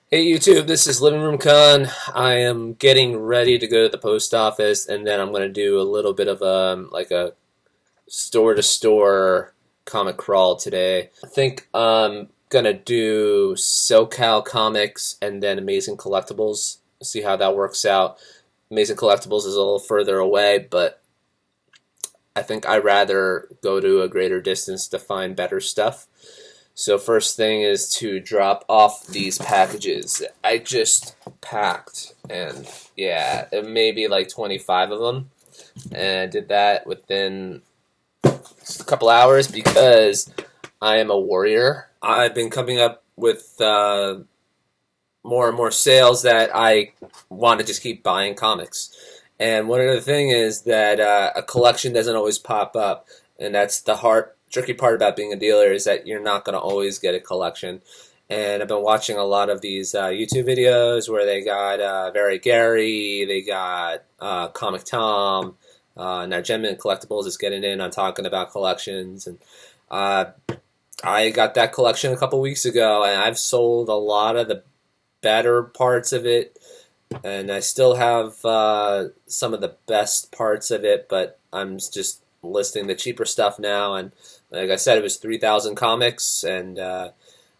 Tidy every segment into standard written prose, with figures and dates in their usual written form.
Hey YouTube, this is Living Room Con. I am getting ready to go to the post office, and then I'm going to do a little bit of a store-to-store comic crawl today. I think I'm going to do SoCal Comics and then Amazing Collectibles. See how that works out. Amazing Collectibles is a little further away, but I think I'd rather go to a greater distance to find better stuff. So first thing is to drop off these packages. I just packed, and yeah, it may be like 25 of them. And I did that within just a couple hours because I am a warrior. I've been coming up with more and more sales that I want to just keep buying comics. And one other thing is that a collection doesn't always pop up, and that's the tricky part about being a dealer, is that you're not going to always get a collection. And I've been watching a lot of these YouTube videos where they got Very Gary, they got Comic Tom, now Genuine Collectibles is getting in on talking about collections. And I got that collection a couple weeks ago, and I've sold a lot of the better parts of it, and I still have some of the best parts of it, but I'm just listing the cheaper stuff now. And like I said, it was 3,000 comics, and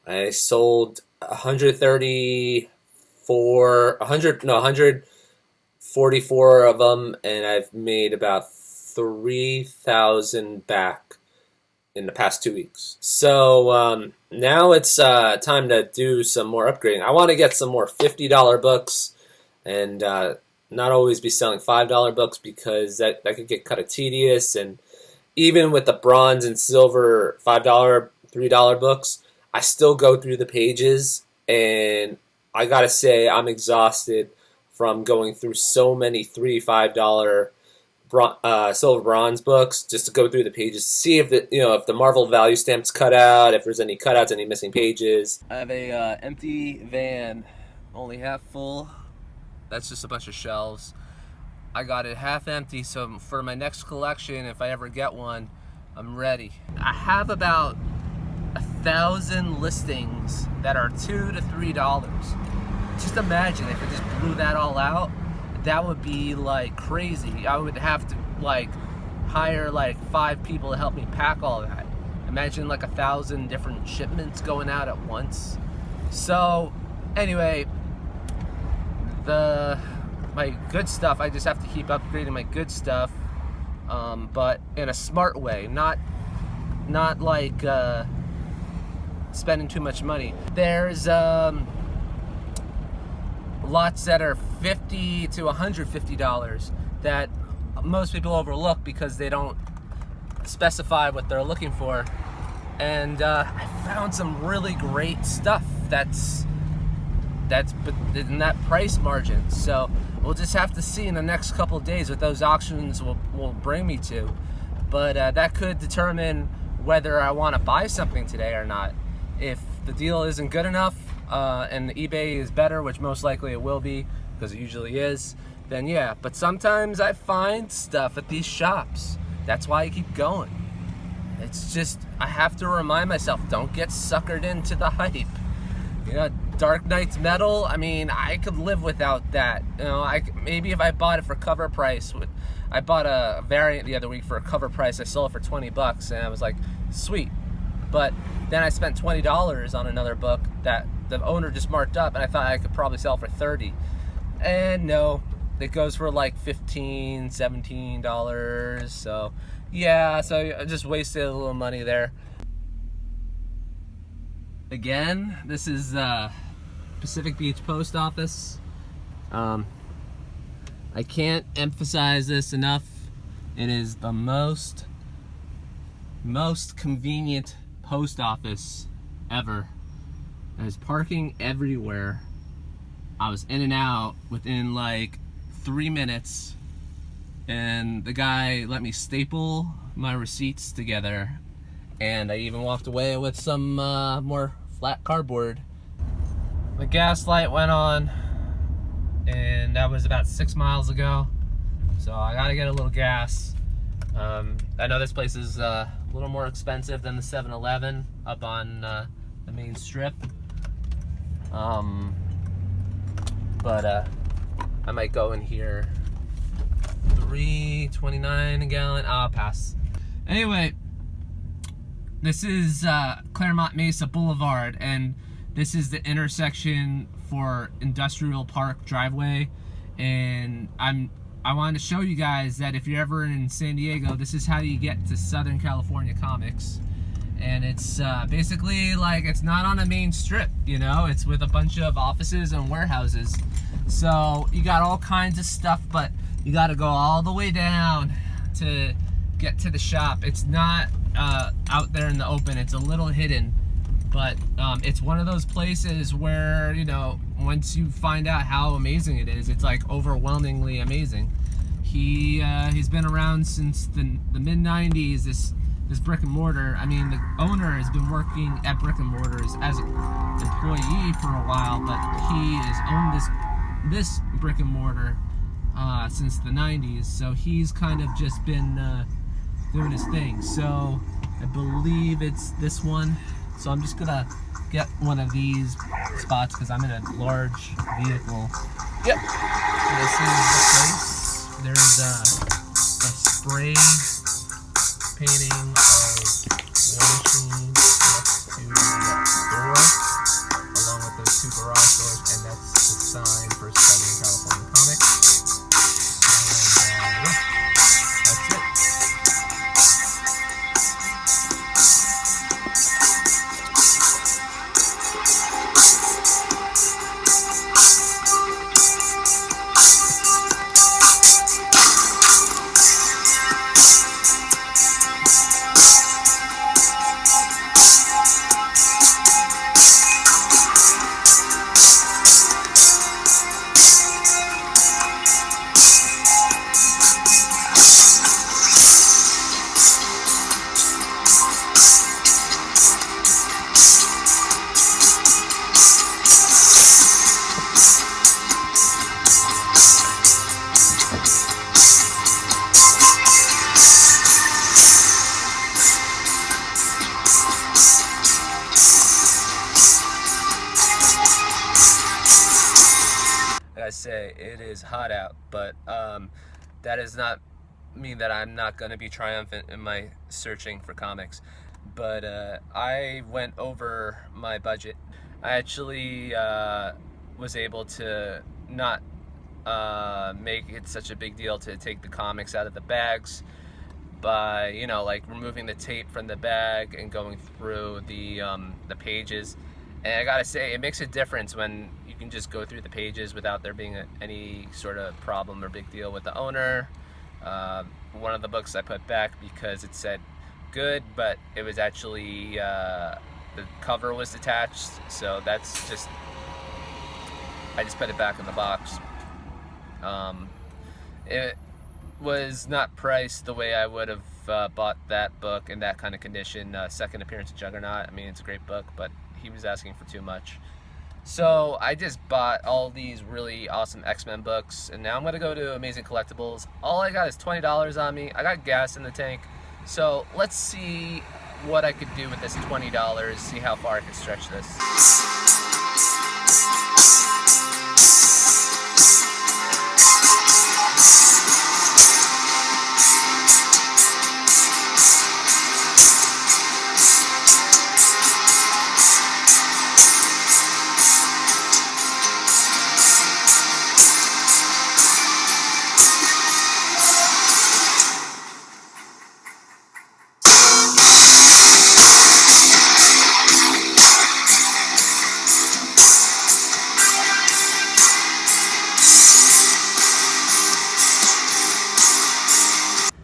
I sold 144 of them, and I've made about 3,000 back in the past 2 weeks. So now it's time to do some more upgrading. I want to get some more $50 books, and not always be selling $5 books, because that could get kind of tedious. And even with the bronze and silver $5, $3 books, I still go through the pages, and I gotta say I'm exhausted from going through so many $3, $5 silver bronze books just to go through the pages, see if the Marvel value stamp's cut out, if there's any cutouts, any missing pages. I have a empty van, only half full. That's just a bunch of shelves. I got it half empty, so for my next collection, if I ever get one, I'm ready. I have about 1,000 listings that are $2 to $3. Just imagine if I just blew that all out. That would be like crazy. I would have to like hire like 5 people to help me pack all that. Imagine like 1,000 different shipments going out at once. So anyway, my good stuff, I just have to keep upgrading my good stuff, but in a smart way, not like spending too much money. There's lots that are $50 to $150 that most people overlook because they don't specify what they're looking for. And I found some really great stuff that's in that price margin. So we'll just have to see in the next couple of days what those auctions will bring me to. But that could determine whether I want to buy something today or not. If the deal isn't good enough and the eBay is better, which most likely it will be because it usually is, then yeah. But sometimes I find stuff at these shops. That's why I keep going. It's just, I have to remind myself, don't get suckered into the hype. Dark Knight's metal, I mean, I could live without that. Maybe if I bought it for cover price. I bought a variant the other week for a cover price. I sold it for 20 bucks, and I was like, sweet. But then I spent $20 on another book that the owner just marked up, and I thought I could probably sell for 30. And no, it goes for like $15, $17. So yeah, so I just wasted a little money there. Again, this is Pacific Beach Post Office. I can't emphasize this enough. It is the most convenient post office ever. There's parking everywhere. I was in and out within like 3 minutes, and the guy let me staple my receipts together, and I even walked away with some more flat cardboard. The gas light went on, and that was about 6 miles ago, so I gotta get a little gas. I know this place is a little more expensive than the 7-Eleven up on the main strip. but I might go in here. $3.29 a gallon. I'll pass. Anyway, this is Claremont Mesa Boulevard, and this is the intersection for Industrial Park driveway. And I wanted to show you guys that if you're ever in San Diego, this is how you get to Southern California Comics. And it's basically like, it's not on a main strip, you know, it's with a bunch of offices and warehouses. So you got all kinds of stuff, but you got to go all the way down to get to the shop. It's not out there in the open, it's a little hidden, but it's one of those places where, you know, once you find out how amazing it is, it's like overwhelmingly amazing. He's been around since the mid-90s. This brick and mortar, I mean, the owner has been working at brick and mortars as an employee for a while, but he has owned this brick and mortar since the 90s, so he's kind of just been doing his thing. So I believe it's this one, so I'm just gonna get one of these spots because I'm in a large vehicle. Yep, this is the place. There's a spray painting of one machine next to the door, along with those two garage doors, and that's the sign for Southern California Comics. And yeah, that's it. I say it is hot out, but that does not mean that I'm not going to be triumphant in my searching for comics. But I went over my budget. I actually was able to not make it such a big deal to take the comics out of the bags by, you know, like removing the tape from the bag and going through the pages. And I gotta say, it makes a difference when you can just go through the pages without there being any sort of problem or big deal with the owner. One of the books I put back because it said good, but it was actually, the cover was detached, so that's just, I just put it back in the box. It was not priced the way I would have bought that book in that kind of condition. Second appearance of Juggernaut, I mean, it's a great book, but he was asking for too much. So I just bought all these really awesome X-Men books, and now I'm gonna go to Amazing Collectibles. All I got is $20 on me. I got gas in the tank, so let's see what I could do with this $20, see how far I can stretch this.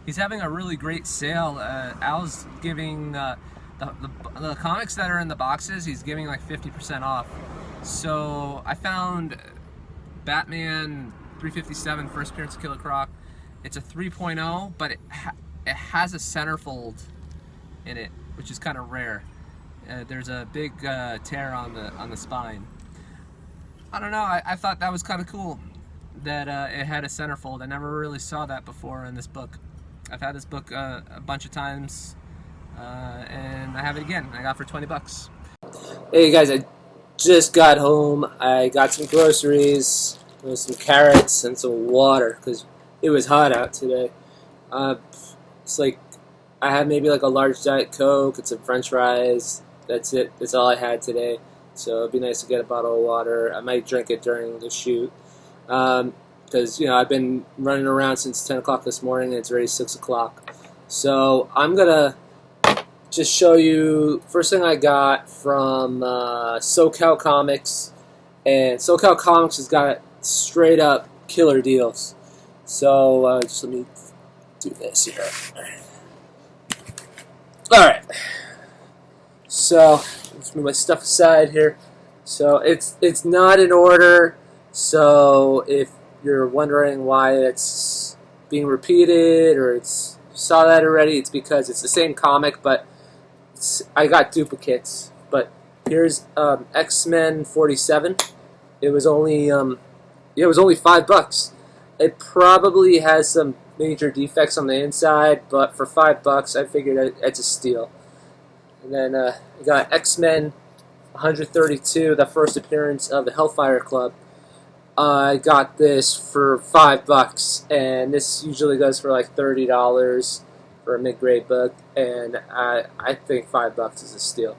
He's having a really great sale. Al's giving the comics that are in the boxes, he's giving like 50% off. So I found Batman 357, first appearance of Killer Croc. It's a 3.0, but it has a centerfold in it, which is kind of rare. There's a big tear on the spine. I don't know, I thought that was kind of cool that it had a centerfold. I never really saw that before in this book. I've had this book a bunch of times, and I have it again. I got it for 20 bucks. Hey guys, I just got home. I got some groceries. with some carrots and some water because it was hot out today. It's like I had maybe like a large Diet Coke and some French fries. That's it. That's all I had today. So it'd be nice to get a bottle of water. I might drink it during the shoot because I've been running around since 10 o'clock this morning and it's already 6 o'clock. So I'm gonna just show you first thing I got from SoCal Comics, and SoCal Comics has got straight up killer deals. So just let me do this here. Alright, so let's move my stuff aside here. So it's not in order, so if you're wondering why it's being repeated or you saw that already, it's because it's the same comic, but I got duplicates. But here's X-Men 47. It was only $5. It probably has some major defects on the inside, but for $5, I figured it's a steal. And then I got X-Men 132, the first appearance of the Hellfire Club. I got this for $5, and this usually goes for like $30 for a mid-grade book, and I think $5 is a steal.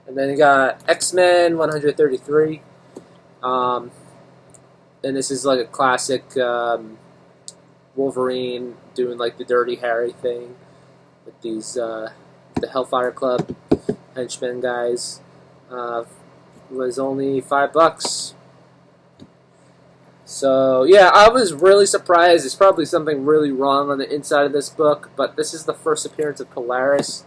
And then you got X-Men 133, and this is like a classic Wolverine doing like the Dirty Harry thing with these the Hellfire Club henchmen guys. Was only $5. So yeah, I was really surprised. There's probably something really wrong on the inside of this book, but this is the first appearance of Polaris.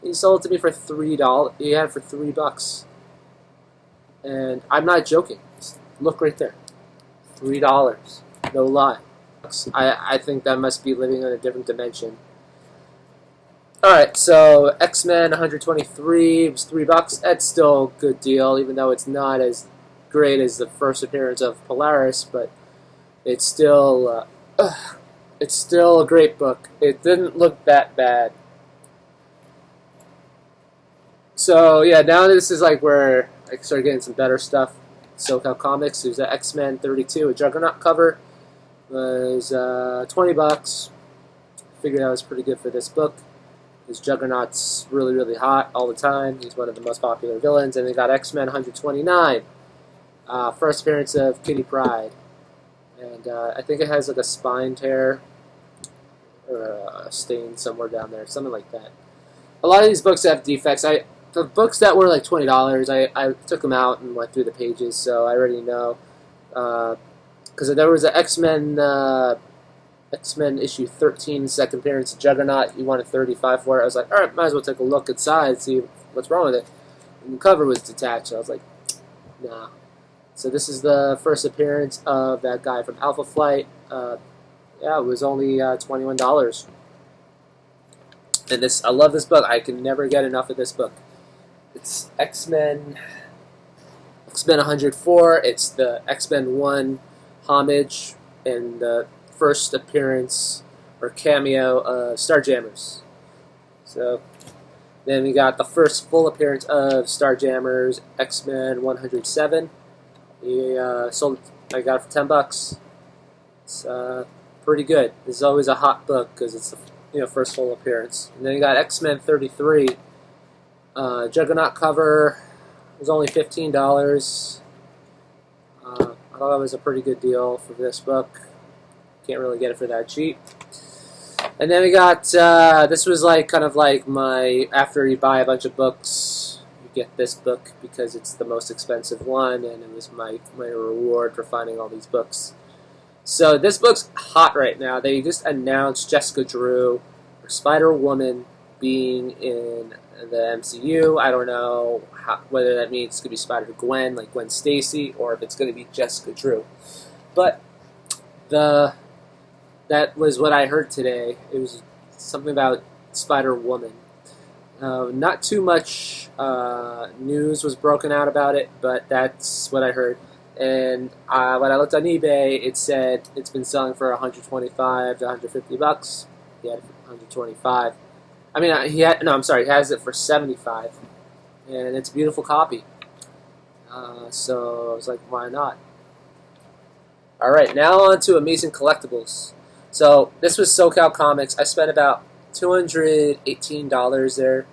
He sold it to me for $3. He had it for $3, and I'm not joking. Look right there, $3. No lie. I think that must be living in a different dimension. Alright, so X-Men 123 was $3. That's still a good deal, even though it's not as great as the first appearance of Polaris, but it's still a great book. It didn't look that bad. So yeah, now this is like where I started getting some better stuff. SoCal Comics. There's an X-Men 32, a Juggernaut cover. Was $20. Figured that was pretty good for this book. His Juggernaut's really, really hot all the time. He's one of the most popular villains. And they got X-Men 129. First appearance of Kitty Pryde. And I think it has like a spine tear or a stain somewhere down there, something like that. A lot of these books have defects. The books that were like $20, I took them out and went through the pages, so I already know. Because there was an X-Men issue 13, second appearance of Juggernaut. He wanted $35 for it. I was like, all right, might as well take a look inside, see what's wrong with it. And the cover was detached. I was like, nah. So this is the first appearance of that guy from Alpha Flight. Yeah, it was only $21. And I love this book. I can never get enough of this book. It's X-Men 104. It's the X-Men 1 homage and the first appearance or cameo of Starjammers. So then we got the first full appearance of Starjammers, X-Men 107. I got it for $10. It's pretty good. This is always a hot book because it's the first full appearance. And then you got X-Men 33. Juggernaut cover was only $15. I thought that was a pretty good deal for this book. Can't really get it for that cheap. And then we got, this was like kind of like my, after you buy a bunch of books, you get this book because it's the most expensive one, and it was my reward for finding all these books. So this book's hot right now. They just announced Jessica Drew, or Spider-Woman, being in the MCU. I don't know whether that means it's going to be Spider-Gwen, like Gwen Stacy, or if it's going to be Jessica Drew. But that was what I heard today. It was something about Spider-Woman. Not too much news was broken out about it, but that's what I heard. And when I looked on eBay, it said it's been selling for $125 to $150. He had it for $125. I mean, he has it for $75, and it's a beautiful copy. So I was like, why not? Alright, now on to Amazing Collectibles. So, this was SoCal Comics. I spent about $218 there.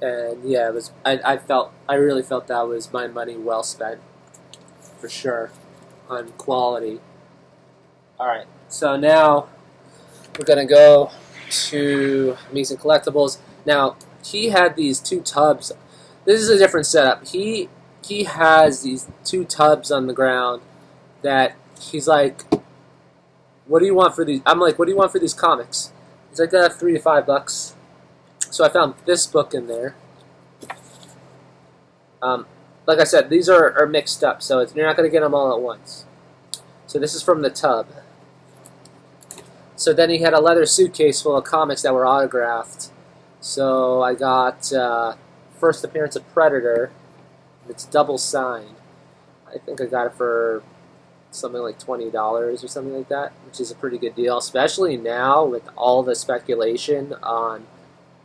And yeah, it was. I really felt that was my money well spent, for sure, on quality. Alright, so now we're going to go to Amazing Collectibles. Now, he had these two tubs. This is a different setup. He has these two tubs on the ground that he's like, what do you want for these? I'm like, what do you want for these comics? He's like, $3 to $5. So I found this book in there. Like I said, these are mixed up, so you're not going to get them all at once. So this is from the tub. So then he had a leather suitcase full of comics that were autographed. So I got first appearance of Predator. It's double signed. I think I got it for something like $20 or something like that, which is a pretty good deal, especially now with all the speculation on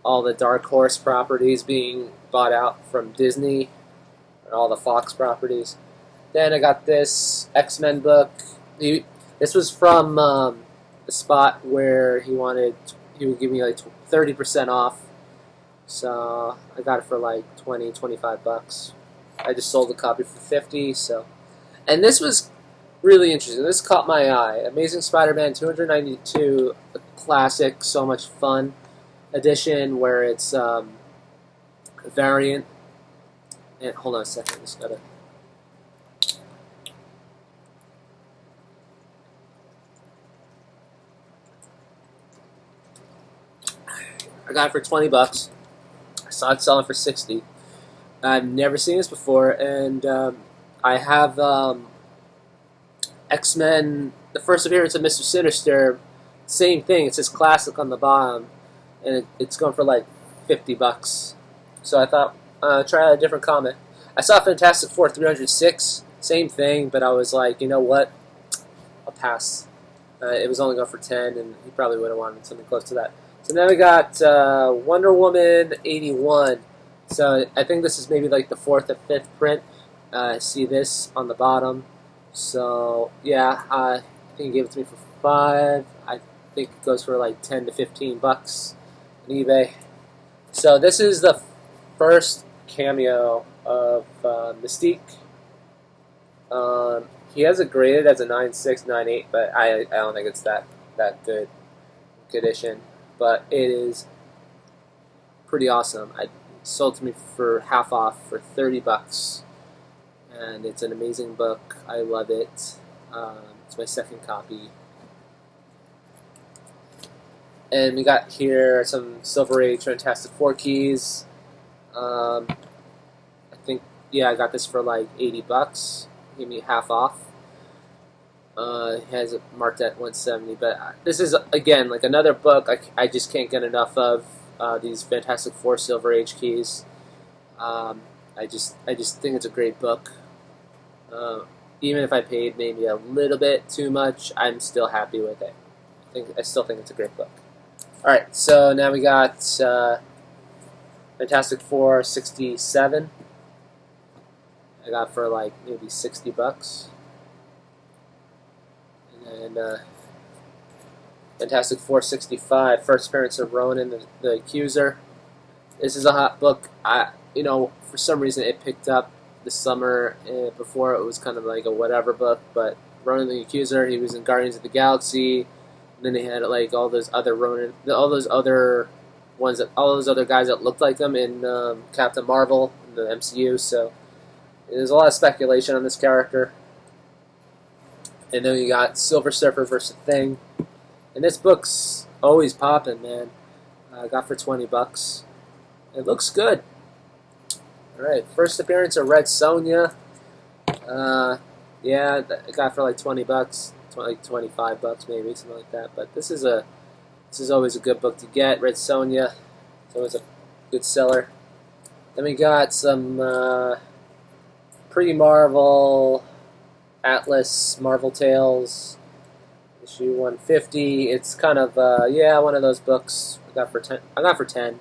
all the Dark Horse properties being bought out from Disney and all the Fox properties. Then I got this X-Men book. This was from the spot where he would give me like 30% off. So I got it for like $20, $25. I just sold a copy for $50. So, and this was really interesting. This caught my eye. Amazing Spider-Man 292, a classic, so much fun edition where it's a variant. And hold on a second, I just gotta. I got it for $20. I saw it selling for $60. I've never seen this before, and I have X-Men, the first appearance of Mr. Sinister, same thing. It says classic on the bottom, and it's going for like $50. So I thought, try out a different comic. I saw Fantastic Four 306, same thing, but I was like, you know what? I'll pass. It was only going for 10, and he probably would have wanted something close to that. So now we got Wonder Woman 81. So I think this is maybe like the 4th or 5th print. See this on the bottom. So yeah, I think he gave it to me for $5. I think it goes for like $10 to $15 on eBay. So this is the first cameo of Mystique. He has it graded as a 9.6, 9.8, but I don't think it's that good condition. But it is pretty awesome. It sold to me for half off for $30, and it's an amazing book. I love it. It's my second copy. And we got here some Silver Age Fantastic Four keys. I think, yeah, I got this for like $80. Give me half off. It has it marked at 170, but this is again like another book I just can't get enough of. These Fantastic Four Silver Age keys. I just think it's a great book. Even if I paid maybe a little bit too much, I'm still happy with it. I still think it's a great book. All right, so now we got Fantastic Four 67. I got for like maybe $60. And Fantastic Four 65, first appearance of Ronan the Accuser. This is a hot book. For some reason it picked up this summer. Before it was kind of like a whatever book, but Ronan the Accuser, he was in Guardians of the Galaxy. And then they had like all those other Ronan, all those other guys that looked like him in Captain Marvel in the MCU. So there's a lot of speculation on this character. And then we got Silver Surfer versus Thing. And this book's always popping, man. I got for $20. It looks good. Alright, first appearance of Red Sonja. Yeah, I got for like $20, like $25 maybe, something like that. But this is always a good book to get. Red Sonja. It's always a good seller. Then we got some pre-Marvel Atlas Marvel Tales, issue 150. It's kind of one of those books I got for 10.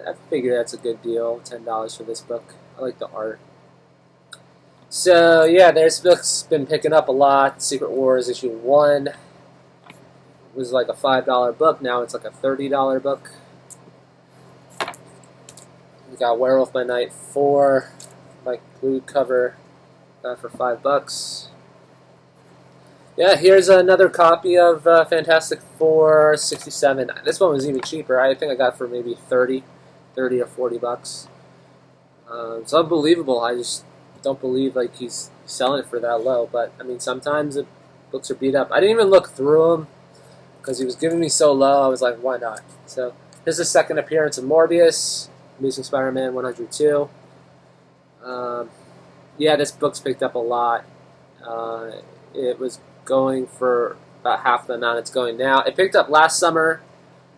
I figure that's a good deal. $10 for this book. I like the art. So yeah, this book's been picking up a lot. Secret Wars issue 1 was like a $5 book. Now it's like a $30 book. We got Werewolf by Night 4, like blue cover, got for $5. Yeah, here's another copy of Fantastic Four 67. This one was even cheaper. I think I got for maybe 30 or $40. It's unbelievable. I just don't believe like he's selling it for that low. But I mean, sometimes the books are beat up. I didn't even look through them because he was giving me so low. I was like, why not? So here's the second appearance of Morbius, Amazing Spider-Man 102. Yeah, this book's picked up a lot. It was going for about half the amount it's going now. It picked up last summer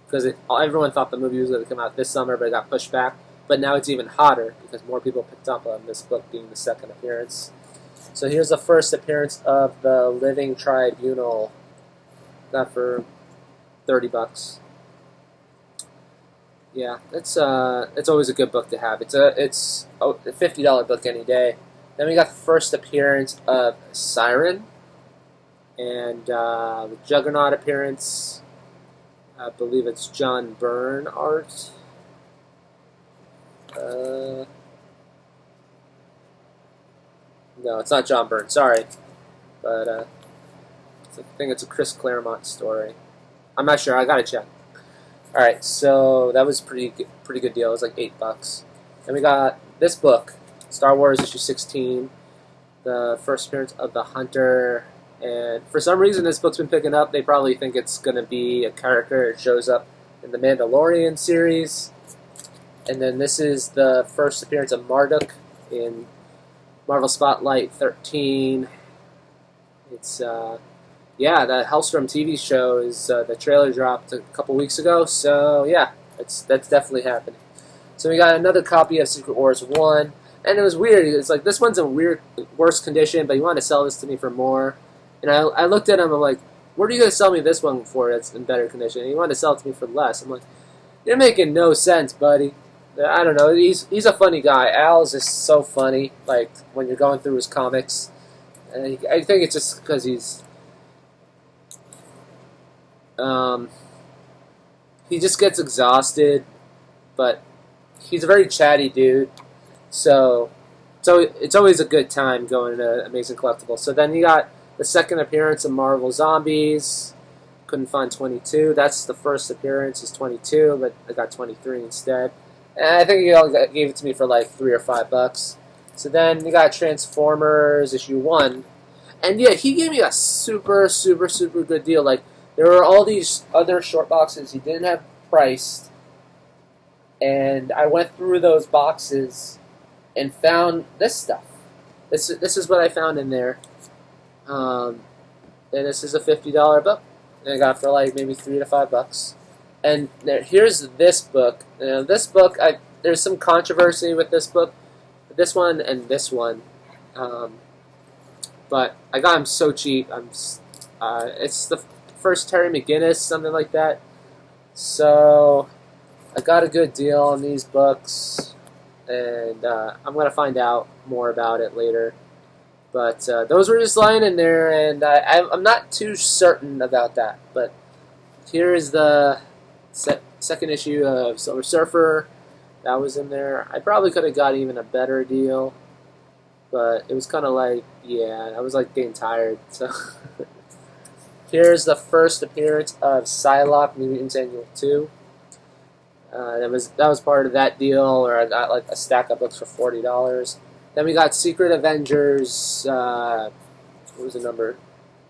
because everyone thought the movie was going to come out this summer, but it got pushed back. But now it's even hotter because more people picked up on this book being the second appearance. So here's the first appearance of the Living Tribunal. Got for $30. Yeah, it's always a good book to have. It's a $50 book any day. Then we got the first appearance of Siren and the Juggernaut appearance. I believe it's John Byrne art. No, it's not John Byrne. Sorry, but I think it's a Chris Claremont story. I'm not sure. I gotta check. All right, so that was pretty good deal. It was like $8. Then we got this book, Star Wars issue 16, the first appearance of the Hunter. And for some reason, this book's been picking up. They probably think it's going to be a character that shows up in the Mandalorian series. And then this is the first appearance of Marduk in Marvel Spotlight 13. It's, yeah, the Hellstrom TV show is, the trailer dropped a couple weeks ago. So, yeah, that's definitely happening. So we got another copy of Secret Wars 1. And it was weird. It's like, this one's in worse condition, but you want to sell this to me for more. And I looked at him, I'm like, what are you going to sell me this one for that's in better condition? And he wanted to sell it to me for less. I'm like, you're making no sense, buddy. I don't know. He's a funny guy. Al's is so funny, like, when you're going through his comics. And I think it's just because he's... he just gets exhausted, but he's a very chatty dude. So it's always a good time going to Amazing Collectibles. So then you got the second appearance of Marvel Zombies. Couldn't find 22. That's the first appearance is 22, but I got 23 instead. And I think he all gave it to me for like $3 or $5. So then you got Transformers issue 1. And yeah, he gave me a super good deal. Like, there were all these other short boxes he didn't have priced. And I went through those boxes and found this stuff. This is what I found in there. And this is a $50 book. And I got it for like maybe $3 to $5. And here's this book. This book, there's some controversy with this book. This one and this one. But I got them so cheap. It's the first Terry McGinnis, something like that. So I got a good deal on these books. And I'm going to find out more about it later. But those were just lying in there, and I'm not too certain about that. But here is the second issue of Silver Surfer. That was in there. I probably could have got even a better deal. But it was kind of like, yeah, I was like getting tired. So here's the first appearance of Psylocke Mutants Annual 2. That was part of that deal, or I got like a stack of books for $40. Then we got Secret Avengers, what was the number?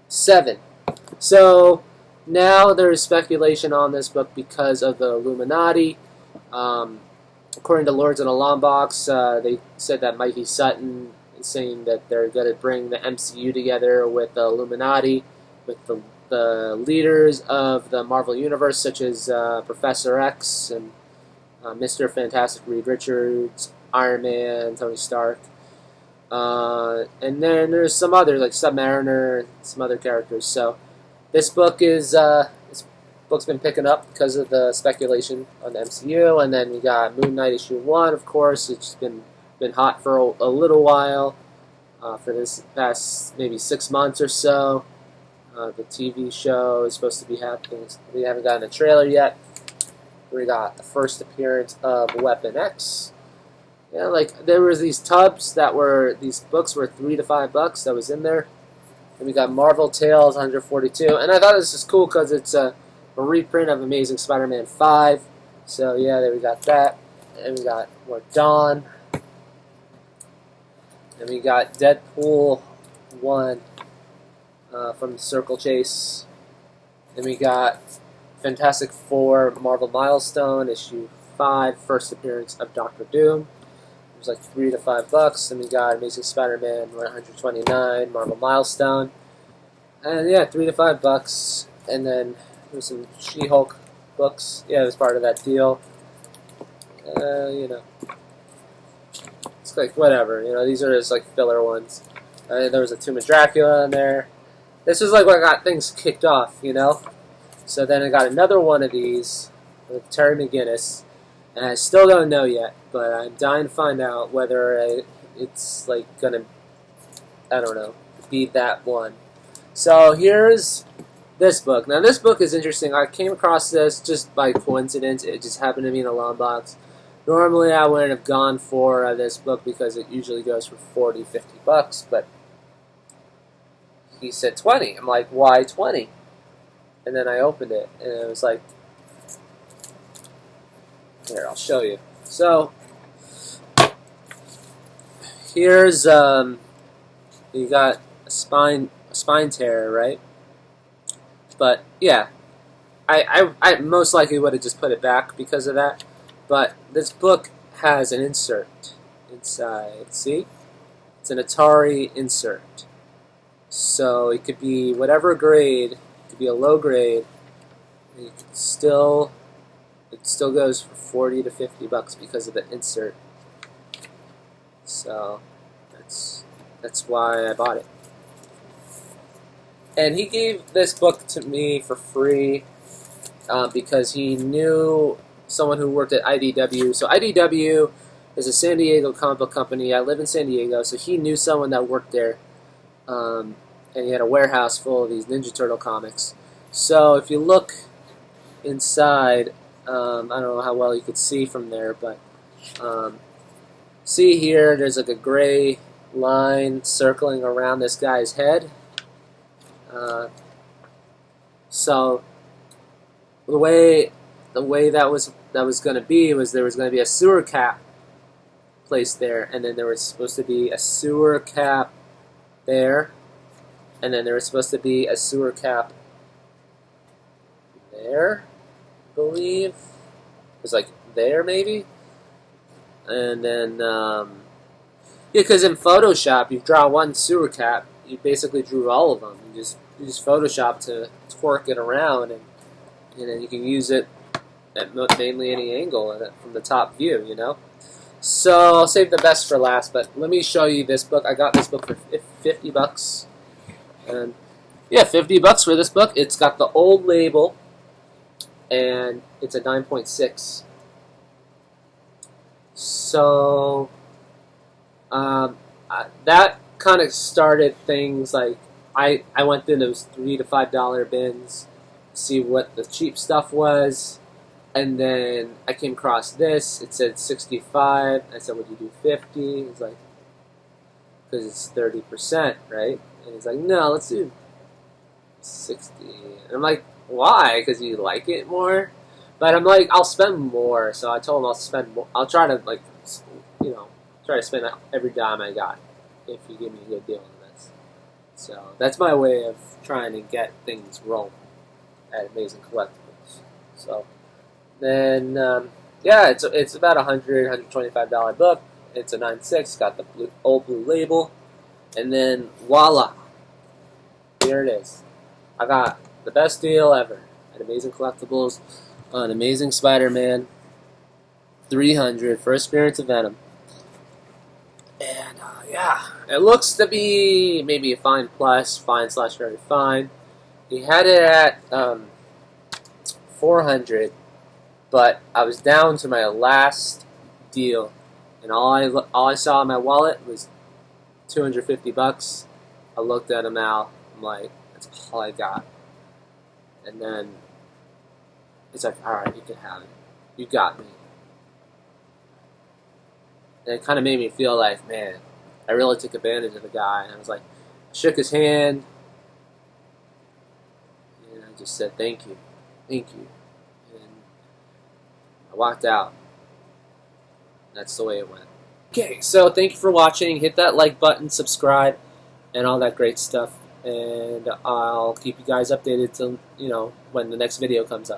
7. So now there is speculation on this book because of the Illuminati. According to Lords in a Long Box, they said that Mikey Sutton is saying that they're going to bring the MCU together with the Illuminati, with the leaders of the Marvel Universe, such as Professor X and Mr. Fantastic, Reed Richards, Iron Man, Tony Stark. And then there's some others, like Submariner, and some other characters. So this book is this book's been picking up because of the speculation on the MCU. And then we got Moon Knight issue 1, of course. It's been hot for a little while. for this past maybe 6 months or so. The TV show is supposed to be happening. We haven't gotten a trailer yet. We got the first appearance of Weapon X. Yeah, like there was these tubs that were these books were $3 to $5 that was in there, and we got Marvel Tales 142, and I thought this was cool because it's a reprint of Amazing Spider-Man 5. So yeah, there we got that, and we got more Dawn, and we got Deadpool 1 from the Circle Chase, and we got Fantastic Four Marvel Milestone issue 5, first appearance of Doctor Doom. It was like $3 to $5. Then we got Amazing Spider-Man 129 Marvel Milestone, and yeah, $3 to $5. And then there's some She-Hulk books. Yeah, it was part of that deal. You know, it's like whatever. You know, these are just like filler ones. There was a Tomb of Dracula in there. This was like what got things kicked off. You know. So then I got another one of these with Terry McGinnis, and I still don't know yet, but I'm dying to find out whether it's like gonna, I don't know, be that one. So here's this book. Now this book is interesting. I came across this just by coincidence. It just happened to be in a long box. Normally I wouldn't have gone for this book because it usually goes for $40, $50, but he said 20. I'm like, why 20? And then I opened it, and it was like, here, I'll show you. So, here's, you got a spine tear, right? But, yeah, I most likely would have just put it back because of that. But this book has an insert inside, see? It's an Atari insert. So, it could be whatever grade. Be a low grade, and you can still it still goes for $40 to $50 because of the insert. So that's why I bought it. And he gave this book to me for free because he knew someone who worked at IDW. So IDW is a San Diego comic book company. I live in San Diego, so he knew someone that worked there. And he had a warehouse full of these Ninja Turtle comics. So if you look inside, I don't know how well you could see from there, but see here, there's like a gray line circling around this guy's head. So the way that was going to be was there was going to be a sewer cap placed there, and then there was supposed to be a sewer cap there. And then there was supposed to be a sewer cap there, I believe. It was like there, maybe? And then, yeah, because in Photoshop, you draw one sewer cap, you basically drew all of them. You just Photoshop to twerk it around, and then you can use it at mainly any angle from the top view, you know? So I'll save the best for last, but let me show you this book. I got this book for $50. And yeah, $50 for this book. It's got the old label, and it's a 9.6. So that kind of started things like I went through those $3 to $5 bins to see what the cheap stuff was, and then I came across this. It said 65. I said, "Would you do 50?" It's like, because it's 30%, right? And he's like, "No, let's do 60." And I'm like, "Why? Because you like it more?" But I'm like, "I'll spend more." So I told him I'll spend more. I'll try to, like, you know, try to spend every dime I got if you give me a good deal on this. So that's my way of trying to get things rolling at Amazing Collectibles. So then, yeah, it's about $125 book. It's a 9.6. Got the old blue label. And then, voila, here it is. I got the best deal ever at Amazing Collectibles on Amazing Spider-Man 300, first appearance of Venom. And, yeah, it looks to be maybe a fine plus, fine/very fine. He had it at 400, but I was down to my last deal, and all I saw in my wallet was $250. I looked at him out. I'm like, that's all I got. And then it's like, all right, you can have it. You got me. And it kind of made me feel like, man, I really took advantage of the guy. And I was like, shook his hand. And I just said, thank you. Thank you. And I walked out. That's the way it went. Okay, so thank you for watching. Hit that like button, subscribe, and all that great stuff. And I'll keep you guys updated till, when the next video comes up.